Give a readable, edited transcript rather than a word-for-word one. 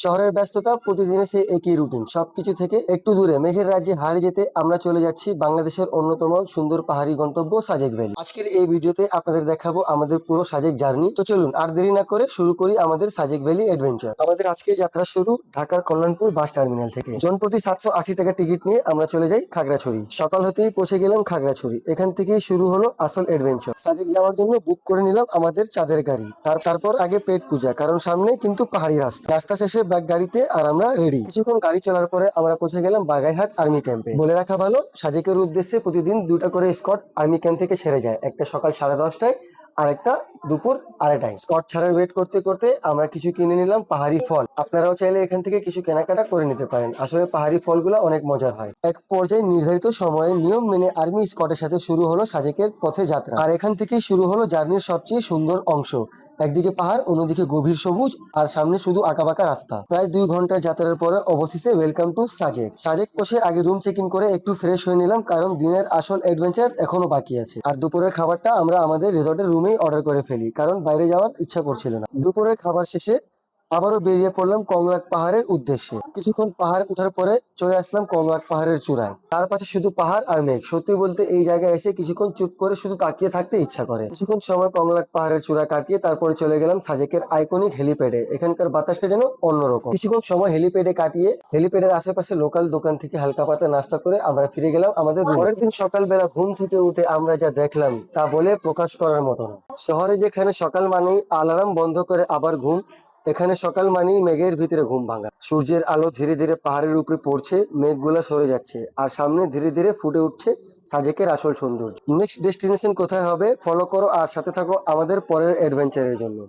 শহরের ব্যস্ততা, প্রতিদিনের সেই একই রুটিন, সবকিছু থেকে একটু দূরে মেঘের রাজ্যে হারিয়ে যেতে আমরা চলে যাচ্ছি বাংলাদেশের অন্যতম সুন্দর পাহাড়ি গন্তব্য সাজেক ভ্যালি। আজকের এই ভিডিওতে আপনাদের দেখাবো আমাদের পুরো সাজেক জার্নি। তো চলুন আর দেরি না করে শুরু করি আমাদের সাজেক ভ্যালি অ্যাডভেঞ্চার। আমাদের আজকের যাত্রা শুরু ঢাকার কল্যাণপুর বাস টার্মিনাল থেকে। জনপ্রতি 780 টাকা টিকিট নিয়ে আমরা চলে যাই খাগড়াছড়ি। সকাল হতেই পৌঁছে গেলাম খাগড়াছড়ি। এখান থেকেই শুরু হলো আসল অ্যাডভেঞ্চার। সাজেক যাওয়ার জন্য বুক করে নিলাম আমাদের চাঁদের গাড়ি। তারপর আগে পেট পূজা, কারণ সামনে কিন্তু পাহাড়ি রাস্তা শেষে ব্যাক গাড়িতে আর আমরা রেডি। কিছুক্ষণ গাড়ি চলার পরে আমরা পৌঁছে গেলাম বাগাইহাট আর্মি ক্যাম্পে। বলে রাখা ভালো, সাজেকের উদ্দেশ্যে প্রতিদিন 2টা করে স্কট আর্মি ক্যাম্প থেকে ছেড়ে যায়, একটা সকাল 10:30টায় আর একটা দুপুর 2:30টায়। স্কট ছাড়ার ওয়েট করতে করতে আমরা কিছু কিনে নিলাম পাহাড়ি ফল। আপনারাও চাইলে এখান থেকে কিছু কেনাকাটা করে নিতে পারেন। আসলে পাহাড়ি ফলগুলো অনেক মজার হয়। এক পর্যায়ে নির্ধারিত সময়ের নিয়ম মেনে আর্মি স্কটের সাথে শুরু হলো সাজেকের পথে যাত্রা। আর এখান থেকেই শুরু হলো জার্নির সবচেয়ে সুন্দর অংশ। একদিকে পাহাড়, অন্যদিকে গভীর সবুজ, আর সামনে শুধু আঁকাবাঁকা রাস্তা। প্রায় 2 ঘন্টার যাত্রার পরে অবশেষে ওয়েলকাম টু সাজেক। সাজেক পৌঁছে আগে রুম চেক ইন করে একটু ফ্রেশ হয়ে নিলাম, কারণ দিনের আসল অ্যাডভেঞ্চার এখনো বাকি আছে। আর দুপুরের খাবারটা আমরা আমাদের রিসর্টের রুমেই অর্ডার করে ফেলি, কারণ বাইরে যাওয়ার ইচ্ছা করছিল না। দুপুরের খাবার শেষে আবারও বেরিয়ে পড়লাম কংলাক পাহাড়ের উদ্দেশ্যে। কিছুক্ষণ পাহাড় উঠার পরে চলে আসলাম কংলাক পাহাড়ের চূড়ায়। তার পাশে শুধু পাহাড় আর মেঘ। সত্যি বলতে এই জায়গায় এসে কিছুক্ষণ চুপ করে শুধু তাকিয়ে থাকতে ইচ্ছা করে। কিছুক্ষণ সময় কংলাক পাহাড়ের চূড়া কাটিয়ে তারপরে চলে গেলাম সাজেকের আইকনিক হেলিপ্যাডে। এখানকার বাতাসটা যেন অন্যরকম। কিছুক্ষণ সময় হেলিপ্যাডে কাটিয়ে হেলিপ্যাডের আশেপাশে লোকাল দোকান থেকে হালকা পাতলা নাস্তা করে আমরা ফিরে গেলাম আমাদের রুমে। পরের দিন সকালবেলা ঘুম থেকে উঠে আমরা যা দেখলাম তা বলে প্রকাশ করার মতো না। শহরে যেখানে সকাল মানেই অ্যালার্ম বন্ধ করে আবার ঘুম, এখানে সকাল মানেই মেঘের ভিতরে ঘুম ভাঙা। সূর্যের আলো ধীরে ধীরে পাহাড়ের উপরে পড়ছে, মেঘগুলা সরে যাচ্ছে, আর সামনে ধীরে ধীরে ফুটে উঠছে সাজেকের আসল সৌন্দর্য। নেক্সট ডেস্টিনেশন কোথায় হবে ফলো করো আর সাথে থাকো আমাদের পরের অ্যাডভেঞ্চারের জন্য।